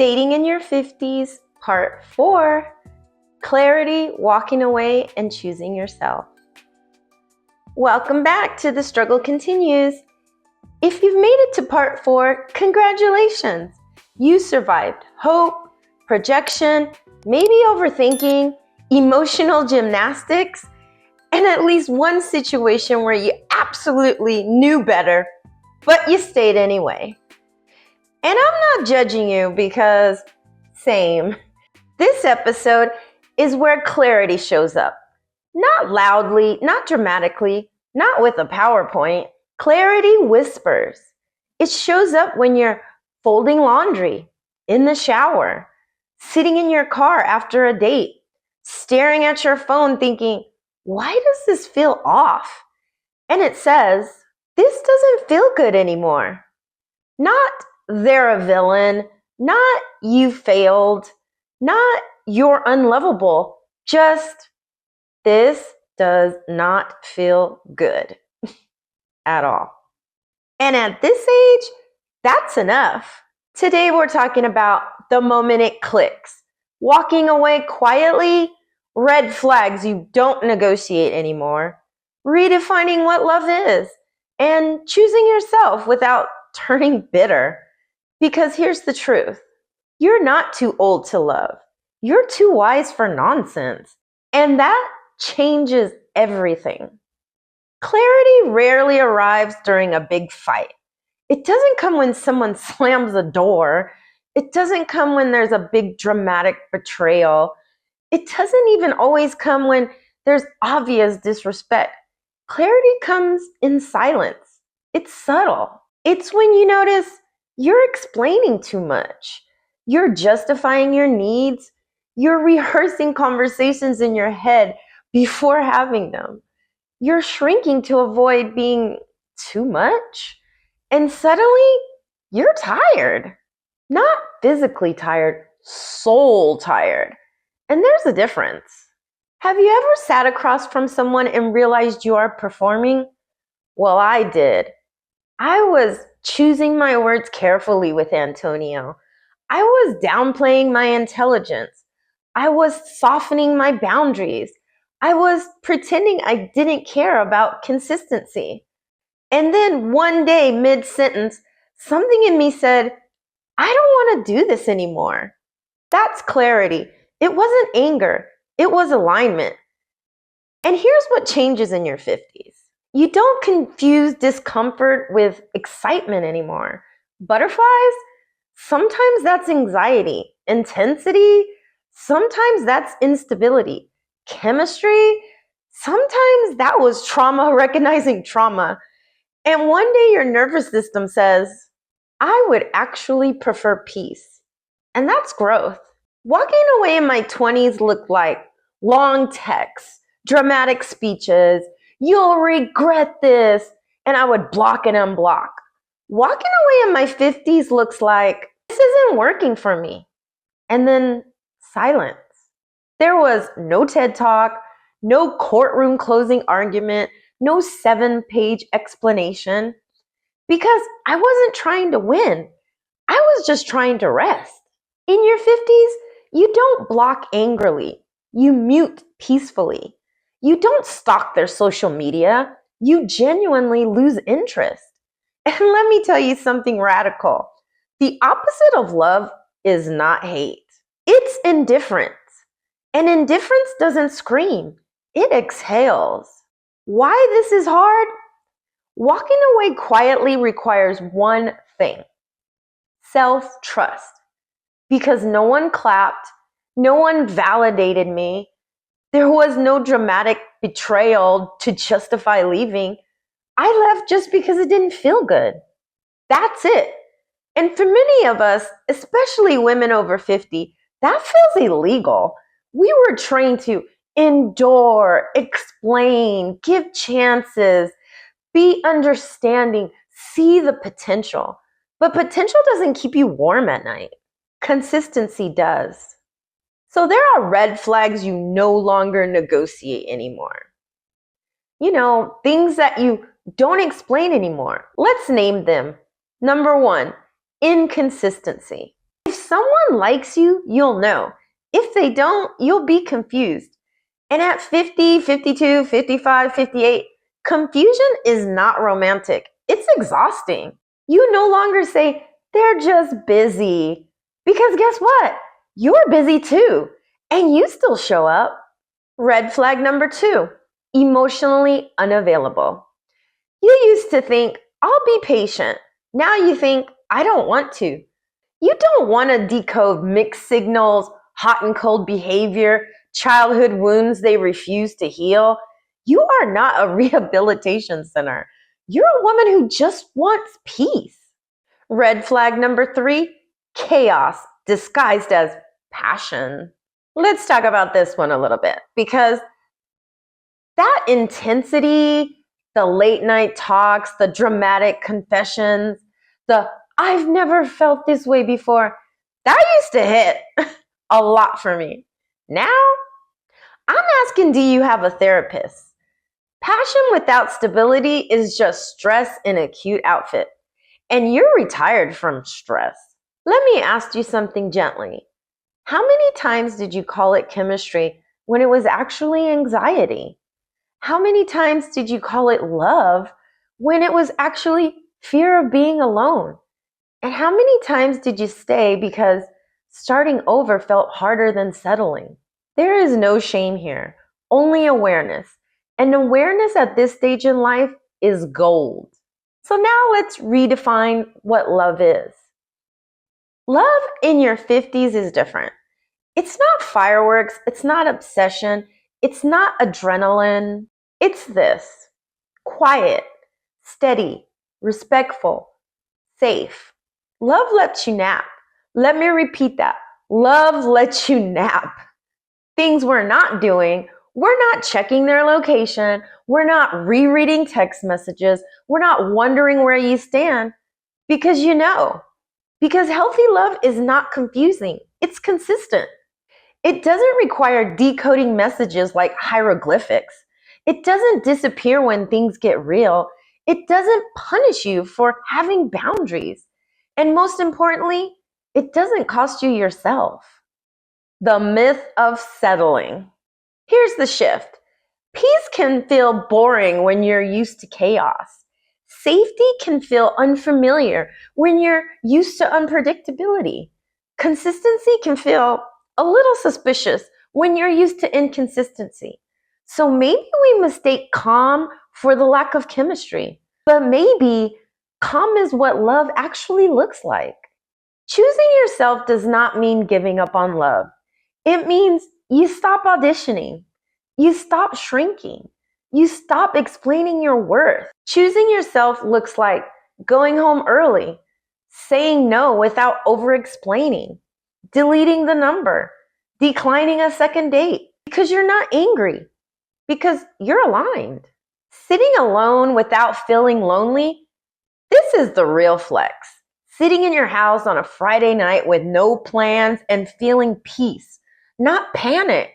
Dating in your 50s, Part 4, Clarity, Walking Away, and Choosing Yourself. Welcome back to The Struggle Continues. If you've made it to Part 4, congratulations! You survived hope, projection, maybe overthinking, emotional gymnastics, and at least one situation where you absolutely knew better, but you stayed anyway. And I'm not judging you because, same. This episode is where clarity shows up. Not loudly, not dramatically, not with a PowerPoint. Clarity whispers. It shows up when you're folding laundry, in the shower, sitting in your car after a date, staring at your phone thinking, why does this feel off? And it says, this doesn't feel good anymore. Not they're a villain, not you failed, not you're unlovable, just this does not feel good at all. And at this age, that's enough. Today we're talking about the moment it clicks, walking away quietly, red flags you don't negotiate anymore, redefining what love is, and choosing yourself without turning bitter. Because here's the truth. You're not too old to love. You're too wise for nonsense. And that changes everything. Clarity rarely arrives during a big fight. It doesn't come when someone slams a door. It doesn't come when there's a big dramatic betrayal. It doesn't even always come when there's obvious disrespect. Clarity comes in silence. It's subtle. It's when you notice you're explaining too much. You're justifying your needs. You're rehearsing conversations in your head before having them. You're shrinking to avoid being too much. And suddenly, you're tired. Not physically tired, soul tired. And there's a difference. Have you ever sat across from someone and realized you are performing? Well, I did. I was choosing my words carefully with Antonio. I was downplaying my intelligence. I was softening my boundaries. I was pretending I didn't care about consistency. And then one day, mid-sentence, something in me said, I don't want to do this anymore. That's clarity. It wasn't anger. It was alignment. And here's what changes in your 50s. You don't confuse discomfort with excitement anymore. Butterflies? Sometimes that's anxiety. Intensity? Sometimes that's instability. Chemistry? Sometimes that was trauma recognizing trauma. And one day your nervous system says, I would actually prefer peace. And that's growth. Walking away in my 20s looked like long texts, dramatic speeches, you'll regret this, and I would block and unblock. Walking away in my 50s looks like, this isn't working for me. And then silence. There was no TED Talk, no courtroom closing argument, no 7-page explanation, because I wasn't trying to win. I was just trying to rest. In your 50s, you don't block angrily. You mute peacefully. You don't stalk their social media. You genuinely lose interest. And let me tell you something radical. The opposite of love is not hate. It's indifference. And indifference doesn't scream. It exhales. Why this is hard? Walking away quietly requires one thing: self-trust. Because no one clapped, no one validated me. There was no dramatic betrayal to justify leaving. I left just because it didn't feel good. That's it. And for many of us, especially women over 50, that feels illegal. We were trained to endure, explain, give chances, be understanding, see the potential. But potential doesn't keep you warm at night. Consistency does. So there are red flags you no longer negotiate anymore. You know, things that you don't explain anymore. Let's name them. Number 1, inconsistency. If someone likes you, you'll know. If they don't, you'll be confused. And at 50, 52, 55, 58, confusion is not romantic. It's exhausting. You no longer say, they're just busy. Because guess what? You're busy too. And you still show up. Red flag number 2, emotionally unavailable. You used to think, I'll be patient. Now you think, I don't want to. You don't want to decode mixed signals, hot and cold behavior, childhood wounds they refuse to heal. You are not a rehabilitation center. You're a woman who just wants peace. Red flag number 3, chaos disguised as passion. Let's talk about this one a little bit, because that intensity, the late night talks, the dramatic confessions, the I've never felt this way before, that used to hit a lot for me. Now, I'm asking, do you have a therapist? Passion without stability is just stress in a cute outfit. And you're retired from stress. Let me ask you something gently. How many times did you call it chemistry when it was actually anxiety? How many times did you call it love when it was actually fear of being alone? And how many times did you stay because starting over felt harder than settling? There is no shame here, only awareness. And awareness at this stage in life is gold. So now let's redefine what love is. Love in your 50s is different. It's not fireworks, it's not obsession, it's not adrenaline. It's this: quiet, steady, respectful, safe. Love lets you nap. Let me repeat that. Love lets you nap. Things we're not doing, we're not checking their location, we're not rereading text messages, we're not wondering where you stand, because you know. Because healthy love is not confusing, it's consistent. It doesn't require decoding messages like hieroglyphics. It doesn't disappear when things get real. It doesn't punish you for having boundaries. And most importantly, it doesn't cost you yourself. The myth of settling. Here's the shift. Peace can feel boring when you're used to chaos. Safety can feel unfamiliar when you're used to unpredictability. Consistency can feel a little suspicious when you're used to inconsistency. So maybe we mistake calm for the lack of chemistry. But maybe calm is what love actually looks like. Choosing yourself does not mean giving up on love. It means you stop auditioning. You stop shrinking. You stop explaining your worth. Choosing yourself looks like going home early, saying no without over-explaining, deleting the number, declining a second date because you're not angry, because you're aligned. Sitting alone without feeling lonely, this is the real flex. Sitting in your house on a Friday night with no plans and feeling peace, not panic,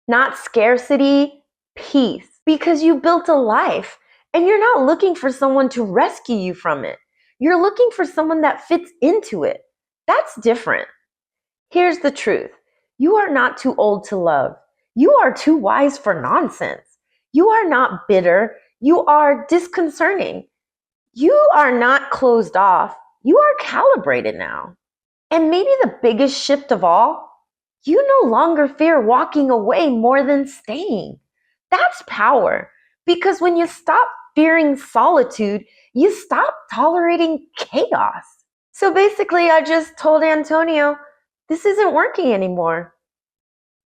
not scarcity, peace. Because you built a life and you're not looking for someone to rescue you from it. You're looking for someone that fits into it. That's different. Here's the truth. You are not too old to love. You are too wise for nonsense. You are not bitter. You are disconcerting. You are not closed off. You are calibrated now. And maybe the biggest shift of all, you no longer fear walking away more than staying. That's power. Because when you stop fearing solitude, you stop tolerating chaos. So basically, I just told Antonio, this isn't working anymore.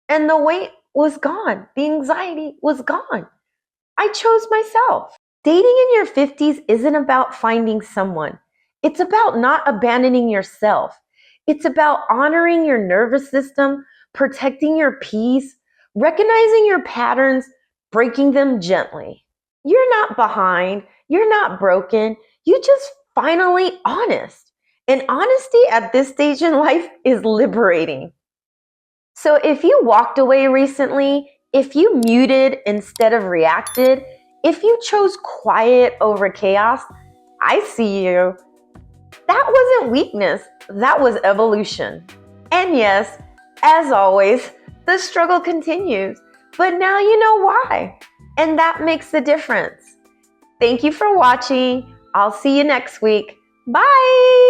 And the weight was gone. The anxiety was gone. I chose myself. Dating in your 50s isn't about finding someone. It's about not abandoning yourself. It's about honoring your nervous system, protecting your peace, recognizing your patterns, breaking them gently. You're not behind. You're not broken. You're just finally honest. And honesty at this stage in life is liberating. So if you walked away recently, if you muted instead of reacted, if you chose quiet over chaos, I see you. That wasn't weakness. That was evolution. And yes, as always, the struggle continues, but now you know why, and that makes the difference. Thank you for watching. I'll see you next week. Bye!